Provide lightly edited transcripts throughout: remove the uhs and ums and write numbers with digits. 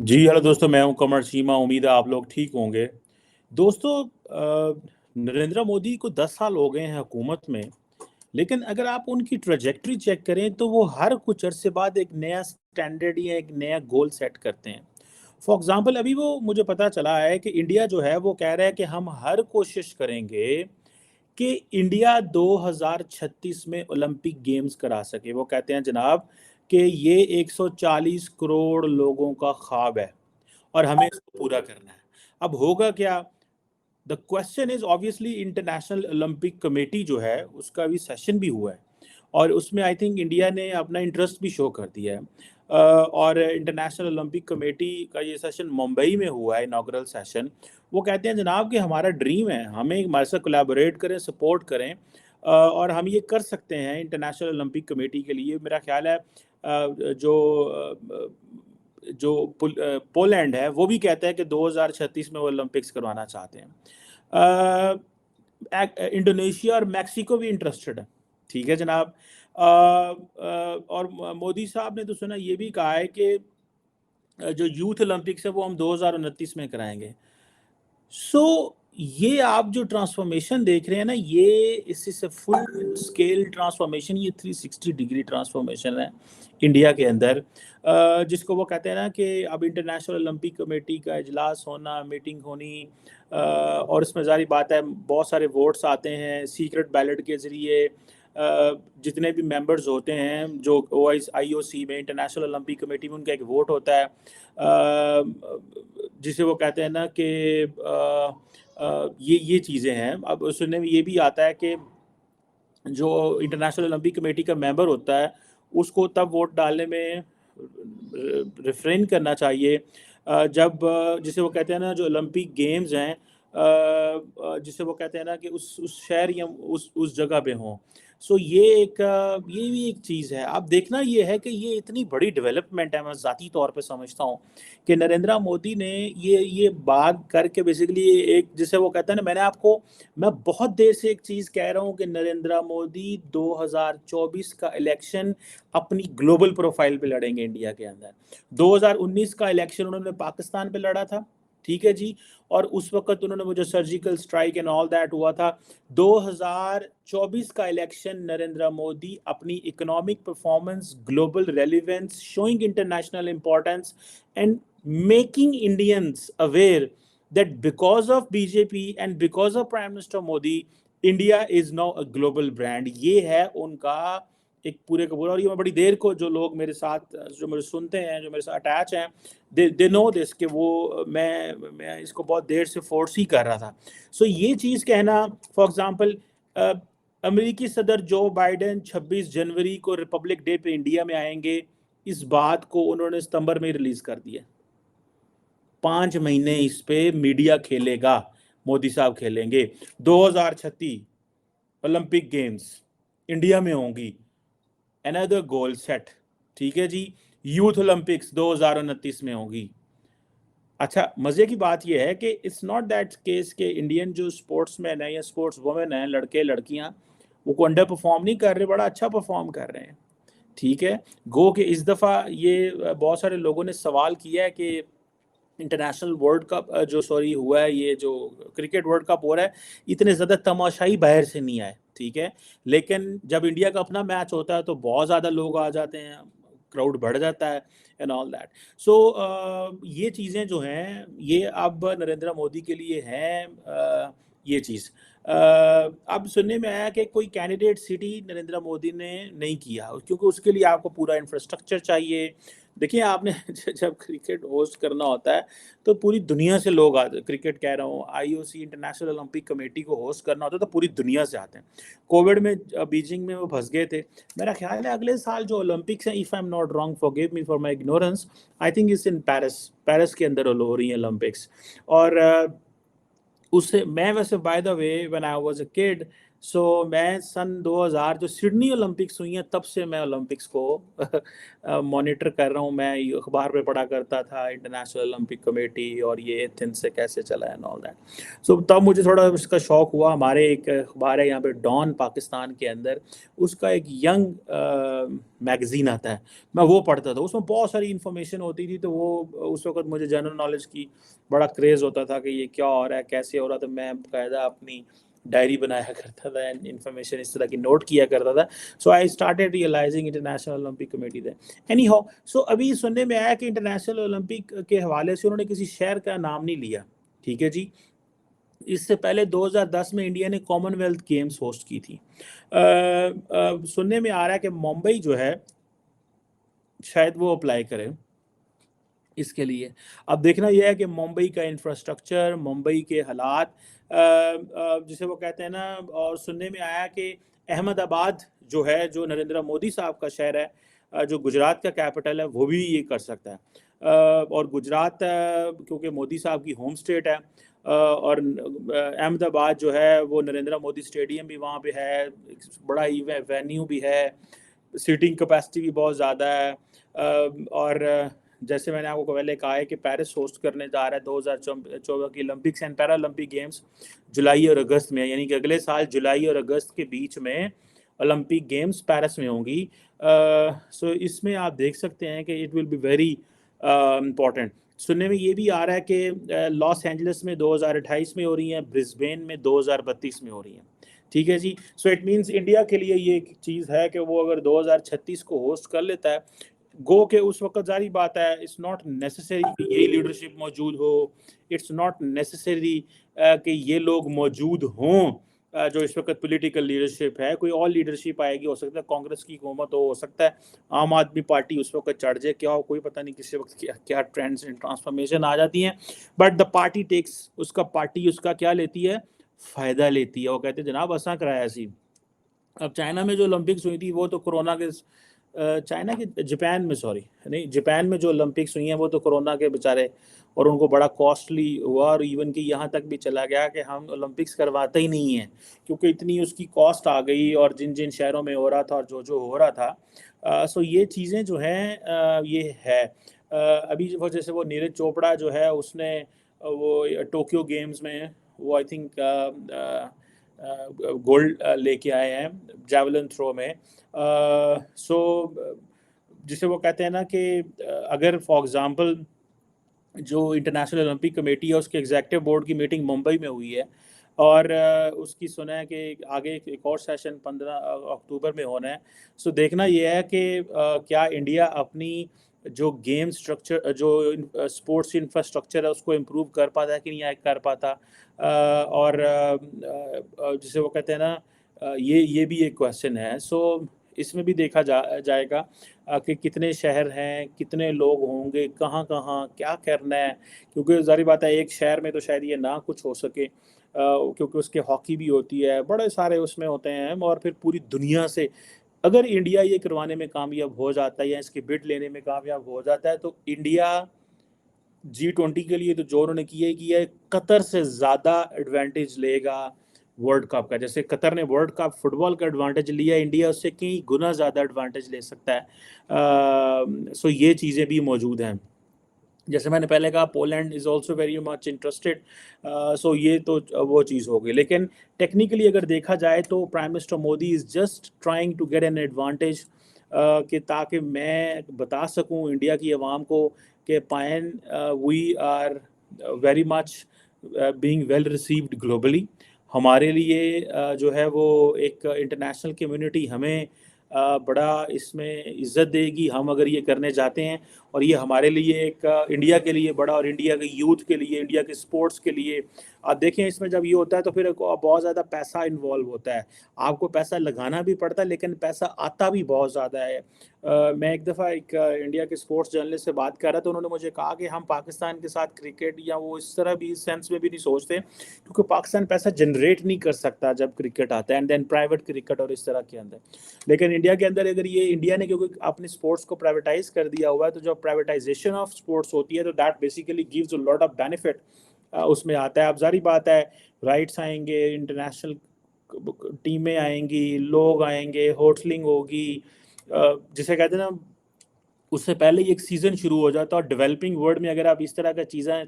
जी hello दोस्तों, मैं हूं कमर सीमा। उम्मीद है आप लोग ठीक होंगे। दोस्तों, नरेंद्र मोदी को 10 साल हो गए हैं हुकूमत में। लेकिन अगर आप उनकी ट्रेजेक्टरी चेक करें तो वो हर कुछ अरसे बाद एक नया स्टैंडर्ड या एक नया गोल सेट करते हैं। फॉर एग्जांपल, अभी वो मुझे पता चला है कि इंडिया जो है वो कह रहा है कि हम हर कोशिश करेंगे कि इंडिया 2036 में ओलंपिक गेम्स करा सके। वो कहते हैं जनाब कि ये 140 करोड़ लोगों का ख्वाब है और हमें इसको पूरा करना है। अब होगा क्या? The question is obviously international Olympic committee जो है उसका भी सेशन भी हुआ है और उसमें आई थिंक इंडिया ने अपना इंटरेस्ट भी शो कर दिया है। और इंटरनेशनल ओलंपिक कमेटी का ये सेशन मुंबई में हुआ है, इनाग्रल सेशन। वो कहते हैं जनाब कि हमारा ड्रीम है, हमें हमारे साथ कोलैबोरेट करें, सपोर्ट करें, और हम ये कर सकते हैं इंटरनेशनल ओलंपिक कमेटी के लिए। मेरा ख्याल है जो पोलैंड है वो भी कहता है कि 2036 में वो ओलंपिक्स करवाना चाहते हैं। इंडोनेशिया और मैक्सिको भी इंटरेस्टेड है। ठीक है जनाब। और मोदी साहब ने तो सुना ये भी कहा है कि जो यूथ ओलंपिक्स है वो हम 2029 में कराएंगे। सो ये आप जो ट्रांसफॉर्मेशन देख रहे हैं ना, ये इससे फुल स्केल ट्रांसफॉर्मेशन, ये 360 डिग्री ट्रांसफॉर्मेशन है इंडिया के अंदर। जिसको वो कहते हैं ना कि अब इंटरनेशनल ओलंपिक कमेटी का इजलास होना, मीटिंग होनी, और इसमें जारी बात है बहुत सारे वोट्स आते हैं सीक्रेट बैलेट के ज़रिए। जितने भी मेंबर्स होते हैं जो IOC में, इंटरनेशनल ओलंपिक कमेटी में, उनका एक वोट होता है, जिसे वो कहते हैं ना कि ये चीज़ें हैं। अब सुनने में ये भी आता है कि जो इंटरनेशनल ओलंपिक कमेटी का मेंबर होता है उसको तब वोट डालने में रिफ्रेन करना चाहिए जब जिसे वो कहते हैं ना जो ओलंपिक गेम्स हैं, जिसे वो कहते हैं ना कि उस शहर या उस जगह पे हों। सो ये भी एक चीज़ है। अब देखना ये है कि ये इतनी बड़ी डेवलपमेंट है, मैं ज़ाती तौर पे समझता हूँ कि नरेंद्र मोदी ने ये बात करके बेसिकली एक, जिसे वो कहते हैं ना, मैं बहुत देर से एक चीज़ कह रहा हूँ कि नरेंद्र मोदी 2024 का इलेक्शन अपनी ग्लोबल प्रोफाइल पे लड़ेंगे इंडिया के अंदर। 2019 का इलेक्शन उन्होंने पाकिस्तान पे लड़ा था, ठीक है जी, और उस वक्त उन्होंने मुझे surgical strike and all that हुआ था। 2024 का इलेक्शन नरेंद्र मोदी अपनी economic performance, global relevance, showing international importance and making Indians aware that because of BJP and because of Prime Minister Modi, India is now a global brand। ये है उनका एक पूरे का पूरा। और ये मैं बड़ी देर को, जो लोग मेरे साथ, जो मुझे सुनते हैं, जो मेरे साथ अटैच हैं, दे नो दिस कि वो मैं इसको बहुत देर से फोर्स ही कर रहा था। सो ये चीज़ कहना, फॉर एग्जांपल, अमेरिकी सदर जो बाइडेन 26 जनवरी को रिपब्लिक डे पे इंडिया में आएंगे, इस बात को उन्होंने सितंबर में रिलीज कर दिया। 5 महीने इस पे मीडिया खेलेगा, मोदी साहब खेलेंगे। 2036 ओलंपिक गेम्स इंडिया में होंगी, अनदर गोल सेट। ठीक है जी। यूथ ओलंपिक्स 2029 में होगी। अच्छा, मजे की बात यह है कि इट्स नॉट दैट केस के इंडियन जो स्पोर्ट्समैन है या स्पोर्ट्स वुमेन है, लड़के लड़कियां, वो को अंडर परफॉर्म नहीं कर रहे, बड़ा अच्छा परफॉर्म कर रहे हैं। ठीक है। गो कि इस दफ़ा ये बहुत सारे लोगों ने सवाल किया है कि इंटरनेशनल वर्ल्ड कप जो सॉरी हुआ है, ये जो क्रिकेट वर्ल्ड कप हो रहा है, इतने ज़्यादा तमाशाई बाहर से नहीं आए। ठीक है। लेकिन जब इंडिया का अपना मैच होता है तो बहुत ज़्यादा लोग आ जाते हैं, क्राउड बढ़ जाता है एंड ऑल दैट। सो ये चीज़ें जो हैं ये अब नरेंद्र मोदी के लिए हैं। ये चीज़ अब सुनने में आया कि कोई कैंडिडेट सिटी नरेंद्र मोदी ने नहीं किया, क्योंकि उसके लिए आपको पूरा इंफ्रास्ट्रक्चर चाहिए। देखिए आपने जब क्रिकेट होस्ट करना होता है तो पूरी दुनिया से लोग आते, क्रिकेट कह रहा हूँ, IOC इंटरनेशनल ओलंपिक कमेटी को होस्ट करना होता है तो पूरी दुनिया से आते हैं। कोविड में बीजिंग में वो फंस गए थे। मेरा ख्याल है अगले साल जो ओलंपिक्स हैं, if I am not wrong, forgive me for my ignorance, I think it's in Paris के अंदर हो रही है ओलंपिक्स। और उससे मैं वैसे, by the way, when I was a kid, so मैं सन 2000 जो सिडनी ओलंपिक्स हुई हैं तब से मैं ओलंपिक्स को मॉनिटर कर रहा हूँ। मैं अखबार पे पढ़ा करता था इंटरनेशनल ओलंपिक कमेटी और ये एथेंस से कैसे चला है, ऑल दैट। सो तब मुझे थोड़ा इसका शौक हुआ। हमारे एक अखबार है यहाँ पे डॉन पाकिस्तान के अंदर, उसका एक यंग मैगजीन आता है, मैं वो पढ़ता था। उसमें बहुत सारी इन्फॉर्मेशन होती थी, तो वो उस वक्त मुझे जनरल नॉलेज की बड़ा क्रेज़ होता था कि ये क्या हो रहा है, कैसे हो रहा था। मैं बाकायदा अपनी डायरी बनाया करता था एंड इन्फॉर्मेशन इस तरह की नोट किया करता था। So I started realising International Olympic Committee थे। एनी हाउ, सो अभी सुनने में आया कि इंटरनेशनल ओलंपिक के हवाले से उन्होंने किसी शहर का नाम नहीं लिया, ठीक है जी। इससे पहले 2010 में इंडिया ने कॉमनवेल्थ गेम्स होस्ट की थी। सुनने में आ रहा है कि मुंबई जो है शायद वो अप्लाई करे इसके लिए। अब देखना यह है कि मुंबई का इंफ्रास्ट्रक्चर, मुंबई के हालात, जिसे वो कहते हैं ना, और सुनने में आया कि अहमदाबाद जो है, जो नरेंद्र मोदी साहब का शहर है, जो गुजरात का कैपिटल है, वो भी ये कर सकता है। और गुजरात क्योंकि मोदी साहब की होम स्टेट है, और अहमदाबाद जो है वो नरेंद्र मोदी स्टेडियम भी वहाँ पे है, बड़ा ही वेन्यू भी है, सीटिंग कैपेसिटी भी बहुत ज़्यादा है। और जैसे मैंने आपको पहले कहा है कि पेरिस होस्ट करने जा रहा है 2024 की Olympics and para Olympic games जुलाई और अगस्त में, यानी कि अगले साल जुलाई और अगस्त के बीच में ओलंपिक गेम्स पेरिस में होंगी। सो इसमें आप देख सकते हैं कि it will be very important. सुनने में ये भी आ रहा है कि लॉस एंजलिस में 2028 में हो रही हैं, ब्रिस्बेन में 2032 में हो रही हैं, ठीक है जी। सो इट मीन्स इंडिया के लिए ये एक चीज़ है कि वो अगर 2036 को होस्ट कर लेता है, गो के उस वक्त जारी बात है, इट्स नॉट नेसेसरी कि यही लीडरशिप मौजूद हो, इट्स नॉट नेसेसरी कि ये लोग मौजूद हों, जो इस वक्त पॉलिटिकल लीडरशिप है। कोई और लीडरशिप आएगी, हो सकता है कांग्रेस की हुकूमत हो सकता है आम आदमी पार्टी उस वक्त चढ़ जाए, क्या हो कोई पता नहीं, किसी वक्त क्या क्या ट्रेंड्स एंड ट्रांसफॉर्मेशन आ जाती हैं। बट द पार्टी टेक्स, उसका पार्टी उसका क्या लेती है, फ़ायदा लेती है। वो कहते हैं जनाब असा कराया सी। अब चाइना में जो ओलंपिक्स हुई थी वो तो कोरोना के, चाइना के, जापान में, सॉरी नहीं, जापान में जो ओलंपिक्स हुई हैं वो तो कोरोना के बेचारे, और उनको बड़ा कॉस्टली हुआ, और इवन कि यहाँ तक भी चला गया कि हम ओलंपिक्स करवाते ही नहीं हैं, क्योंकि इतनी उसकी कॉस्ट आ गई, और जिन जिन शहरों में हो रहा था और जो जो हो रहा था। सो ये चीज़ें जो हैं, ये है। अभी वो जैसे वो नीरज चोपड़ा जो है, उसने वो टोक्यो गेम्स में वो आई थिंक गोल्ड लेके आए हैं जैवलिन थ्रो में। सो जिसे वो कहते हैं ना कि अगर फॉर एग्जांपल जो इंटरनेशनल ओलंपिक कमेटी है उसके एग्जीक्यूटिव बोर्ड की मीटिंग मुंबई में हुई है, और उसकी सुना है कि आगे एक और सेशन 15 अक्टूबर में होना है। सो देखना ये है कि क्या इंडिया अपनी जो गेम स्ट्रक्चर, जो स्पोर्ट्स इंफ्रास्ट्रक्चर है, उसको इम्प्रूव कर पाता है कि नहीं कर पाता। और जिसे वो कहते हैं ना, ये भी एक क्वेश्चन है। सो इसमें भी देखा जाएगा कि कितने शहर हैं, कितने लोग होंगे, कहाँ कहाँ क्या करना है, क्योंकि ज़ाहिर बात है एक शहर में तो शायद ये ना कुछ हो सके, क्योंकि उसके हॉकी भी होती है, बड़े सारे उसमें होते हैं। और फिर पूरी दुनिया से अगर इंडिया ये करवाने में कामयाब हो जाता है या इसकी बिड लेने में कामयाब हो जाता है, तो इंडिया G20 के लिए तो जो उन्होंने किया है, कतर से ज़्यादा एडवांटेज लेगा वर्ल्ड कप का। जैसे कतर ने वर्ल्ड कप फुटबॉल का एडवांटेज लिया, इंडिया उससे कई गुना ज़्यादा एडवांटेज ले सकता है। सो ये चीज़ें भी मौजूद हैं। जैसे मैंने पहले कहा, Poland is also very much interested. So ये तो वो चीज़ हो गई। लेकिन टेक्निकली अगर देखा जाए तो prime minister Modi is just trying to get an advantage, कि ताकि मैं बता सकूं इंडिया की आवाम को कि पायन we are very much being well received globally. हमारे लिए जो है वो एक इंटरनेशनल कम्युनिटी हमें बड़ा इसमें इज़्ज़त देगी हम अगर ये करने जाते हैं। और ये हमारे लिए एक इंडिया के लिए बड़ा, और इंडिया के यूथ के लिए, इंडिया के स्पोर्ट्स के लिए। आप देखें इसमें जब ये होता है तो फिर बहुत ज़्यादा पैसा इन्वॉल्व होता है, आपको पैसा लगाना भी पड़ता है, लेकिन पैसा आता भी बहुत ज़्यादा है। मैं एक दफ़ा एक इंडिया के स्पोर्ट्स जर्नलिस्ट से बात कर रहा था, उन्होंने मुझे कहा कि हम पाकिस्तान के साथ क्रिकेट या वो इस तरह भी, इस सेंस में भी नहीं सोचते, क्योंकि पाकिस्तान पैसा जनरेट नहीं कर सकता जब क्रिकेट आता है, एंड देन प्राइवेट क्रिकेट और इस तरह के अंदर। लेकिन इंडिया के अंदर अगर ये इंडिया ने क्योंकि अपने स्पोर्ट्स को प्राइवेटाइज कर दिया हुआ है, तो जब प्राइवेटाइजेशन ऑफ स्पोर्ट्स होती है तो that basically gives a lot of benefit उसमें आता है। अब जारी बात है राइट्स आएंगे, इंटरनेशनल टीमें आएंगी, लोग आएंगे, होटलिंग होगी, जिसे कहते हैं ना, उससे पहले ही एक सीज़न शुरू हो जाता है। और डेवलपिंग वर्ल्ड में अगर आप इस तरह का चीज़ें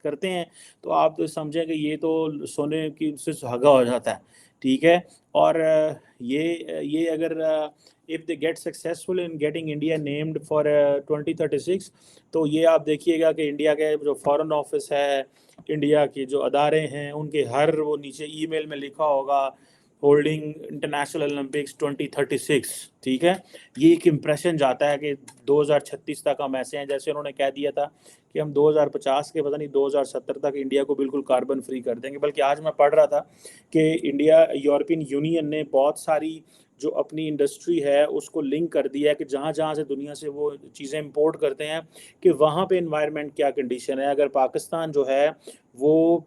करते हैं तो आप तो समझें कि ये तो सोने की से सुहागा हो जाता है, ठीक है। और ये अगर if they get successful in getting India named for 2036, तो ये आप देखिएगा कि इंडिया के जो फॉरेन ऑफिस है, इंडिया के जो अदारे हैं, उनके हर वो नीचे ईमेल में लिखा होगा होल्डिंग इंटरनेशनल ओलंपिक्स 2036, ठीक है। ये एक इम्प्रेशन जाता है कि 2036 तक हम ऐसे हैं, जैसे उन्होंने कह दिया था कि हम 2050 के पता नहीं 2070 तक इंडिया को बिल्कुल कार्बन फ्री कर देंगे। बल्कि आज मैं पढ़ रहा था कि इंडिया, यूरोपियन यूनियन ने बहुत सारी जो अपनी इंडस्ट्री है उसको लिंक कर दिया है कि जहाँ जहाँ से दुनिया से वो चीज़ें इंपोर्ट करते हैं कि वहाँ पे एनवायरनमेंट क्या कंडीशन है। अगर पाकिस्तान जो है वो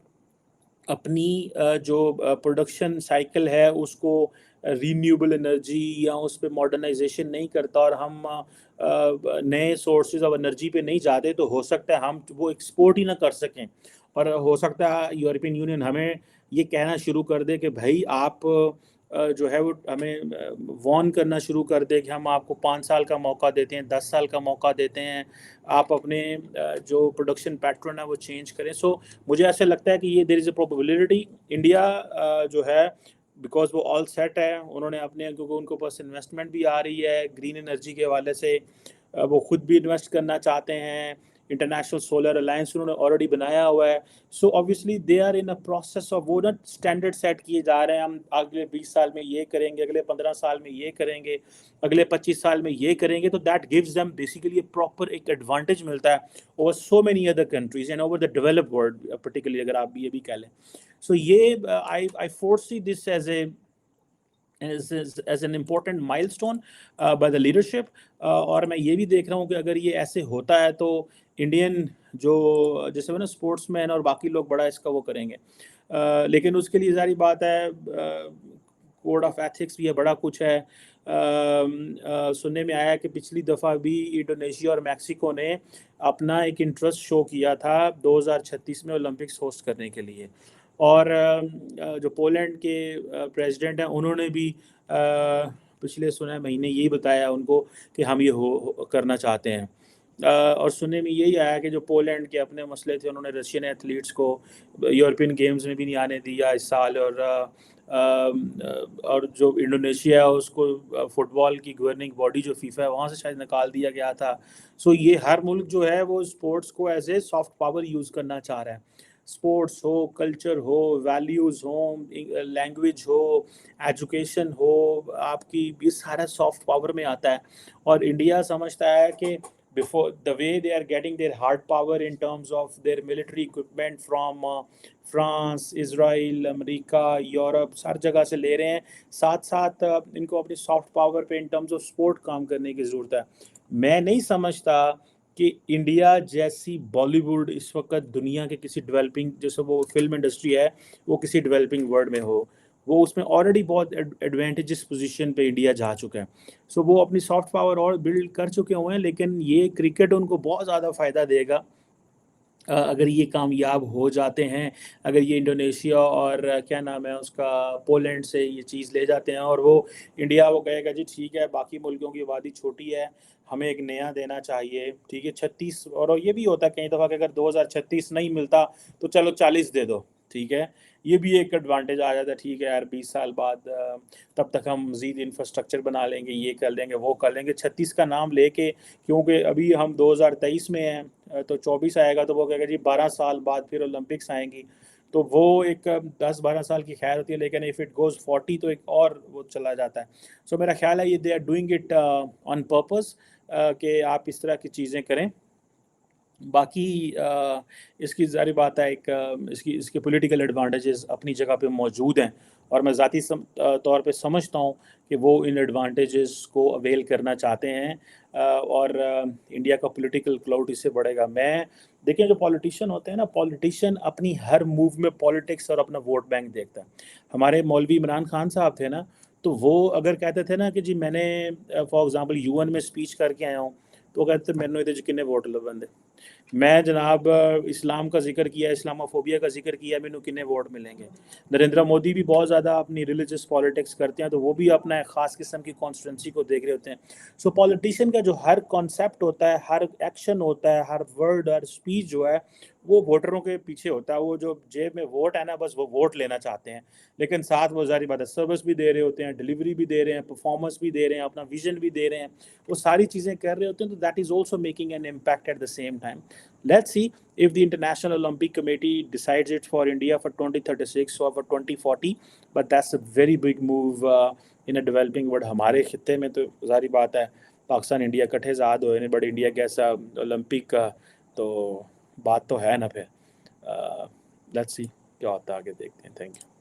अपनी जो प्रोडक्शन साइकिल है उसको रीन्यूएबल एनर्जी या उस पर मॉडर्नाइजेशन नहीं करता और हम नए सोर्सेज ऑफ एनर्जी पे नहीं जाते, तो हो सकता है हम वो एक्सपोर्ट ही ना कर सकें। और हो सकता है यूरोपियन यूनियन हमें ये कहना शुरू कर दे कि भाई आप जो है वो हमें वॉर्न करना शुरू कर दे कि हम आपको 5 साल का मौका देते हैं, 10 साल का मौका देते हैं, आप अपने जो प्रोडक्शन पैटर्न है वो चेंज करें। सो मुझे ऐसे लगता है कि ये there is a probability India जो है, बिकॉज वो ऑल सेट है, उन्होंने अपने, क्योंकि उनको पास इन्वेस्टमेंट भी आ रही है ग्रीन एनर्जी के हवाले से, वो खुद भी इन्वेस्ट करना चाहते हैं, इंटरनेशनल सोलर अलायंस उन्होंने ऑलरेडी बनाया हुआ है। So obviously they are in a process of, वो ना स्टैंडर्ड सेट किए जा रहे हैं, हम अगले 20 साल में ये करेंगे, अगले 15 साल में ये करेंगे, अगले 25 साल में ये करेंगे। तो that gives them basically proper एक एडवांटेज मिलता है over so many other countries and over the developed world particularly, अगर आप ये भी कह लें। सो ये I foresee this as a as an important milestone by the leadership। और मैं ये भी देख रहा हूँ कि अगर ये ऐसे होता है तो इंडियन जो जैसे वो ना स्पोर्ट्समैन और बाकी लोग बड़ा इसका वो करेंगे। लेकिन उसके लिए सारी बात है, कोड ऑफ एथिक्स भी है, बड़ा कुछ है। सुनने में आया कि पिछली दफ़ा भी इंडोनेशिया और मैक्सिको ने अपना एक इंटरेस्ट शो किया था 2036 में ओलंपिक्स होस्ट करने के लिए। और जो पोलैंड के प्रेसिडेंट हैं उन्होंने भी पिछले सुना महीने यही बताया उनको कि हम ये हो करना चाहते हैं। और सुनने में यही आया कि जो पोलैंड के अपने मसले थे, उन्होंने रशियन एथलीट्स को यूरोपियन गेम्स में भी नहीं आने दिया इस साल। और जो इंडोनेशिया है उसको फुटबॉल की गवर्निंग बॉडी जो फीफा है वहाँ से शायद निकाल दिया गया था। सो ये हर मुल्क जो है वो स्पोर्ट्स को as a soft power use करना चाह रहा है। स्पोर्ट्स हो, कल्चर हो, वैल्यूज़ हो, लैंग्वेज हो, एजुकेशन हो, आपकी ये सारा सॉफ्ट पावर में आता है। और इंडिया समझता है कि before the way they are getting their hard power in terms of their military equipment from France, Israel, America, Europe, हर जगह से ले रहे हैं, साथ साथ इनको अपनी सॉफ्ट पावर पे इन टर्म्स ऑफ स्पोर्ट काम करने की ज़रूरत है। मैं नहीं समझता कि इंडिया जैसी बॉलीवुड इस वक्त दुनिया के किसी डेवलपिंग, जैसे वो फिल्म इंडस्ट्री है, वो किसी डेवलपिंग वर्ल्ड में हो। वो उसमें ऑलरेडी बहुत एडवांटेजेस पोजीशन पे इंडिया जा चुका है। सो वो अपनी सॉफ्ट पावर और बिल्ड कर चुके हुए हैं। लेकिन ये क्रिकेट उनको बहुत ज़्यादा फ़ायदा देगा अगर ये कामयाब हो जाते हैं, अगर ये इंडोनेशिया और क्या नाम है उसका, पोलैंड से ये चीज़ ले जाते हैं और वो इंडिया वो कहेगा जी ठीक है, बाकी मुल्कों की आबादी छोटी है, हमें एक नया देना चाहिए, ठीक है 36। और ये भी होता है कई दफ़ा कि अगर 2036 नहीं मिलता तो चलो 40 दे दो, ठीक है। ये भी एक एडवांटेज आ जाता है, ठीक है यार 20 साल बाद तब तक हम मज़ीद इंफ्रास्ट्रक्चर बना लेंगे, ये कर लेंगे, वो कर लेंगे, 36 का नाम लेके। क्योंकि अभी हम 2023 में हैं, तो 24 आएगा तो वो कहेगा जी 12 साल बाद फिर ओलंपिक्स आएंगी। तो वो एक 10-12 साल की खैर होती है, लेकिन इफ़ इट गोज़ 40 तो एक और वो चला जाता है। सो मेरा ख्याल है ये they are doing it on purpose कि आप इस तरह की चीज़ें करें। बाकी इसकी ज़ाहिर बात है, एक इसके पॉलिटिकल एडवांटेजेस अपनी जगह पे मौजूद हैं और मैं ज़ाती तौर पे समझता हूँ कि वो इन एडवांटेजेस को अवेल करना चाहते हैं। और इंडिया का पॉलिटिकल क्लाउड इससे बढ़ेगा। मैं देखें, जो पॉलिटिशियन होते हैं ना, पॉलिटिशियन अपनी हर मूव में पॉलिटिक्स और अपना वोट बैंक देखता है। हमारे मौलवी इमरान खान साहब थे ना, तो वो अगर कहते थे ना कि जी मैंने फॉर एग्जांपल यूएन में स्पीच करके आया हूँ, तो वो कहते थे मैंने ये किन्ने वोट लबंदे। मैं जनाब इस्लाम का जिक्र किया, इस्लामोफोबिया का जिक्र किया, मैनू किन्ने वोट मिलेंगे। नरेंद्र मोदी भी बहुत ज़्यादा अपनी रिलीजियस पॉलिटिक्स करते हैं, तो वो भी अपना एक ख़ास किस्म की कॉन्स्टिट्यूंसी को देख रहे होते हैं। सो पॉलिटिशियन का जो हर कॉन्सेप्ट होता है, हर एक्शन होता है, हर वर्ड, हर स्पीच जो है, वो वोटरों के पीछे होता है। वो जो जेब में वोट है ना, बस वो वोट लेना चाहते हैं, लेकिन साथ वो ज़ाहिर बात है सर्विस भी दे रहे होते हैं, डिलीवरी भी दे रहे हैं, परफॉर्मेंस भी दे रहे हैं, अपना विजन भी दे रहे हैं, वो सारी चीज़ें कर रहे होते हैं। तो that is also making an impact at the same time. Let's see if the International Olympic Committee decides it for India for 2036 or for 2040. But that's a very big move in a developing world. हमारे खित्ते में तो ज़ाहिर बात है Pakistan India इकट्ठे आज़ाद हुए हैं, बट इंडिया कैसा ओलंपिक का तो बात तो है ना। फिर लेट्स सी क्या होता है, आगे देखते हैं। Thank you.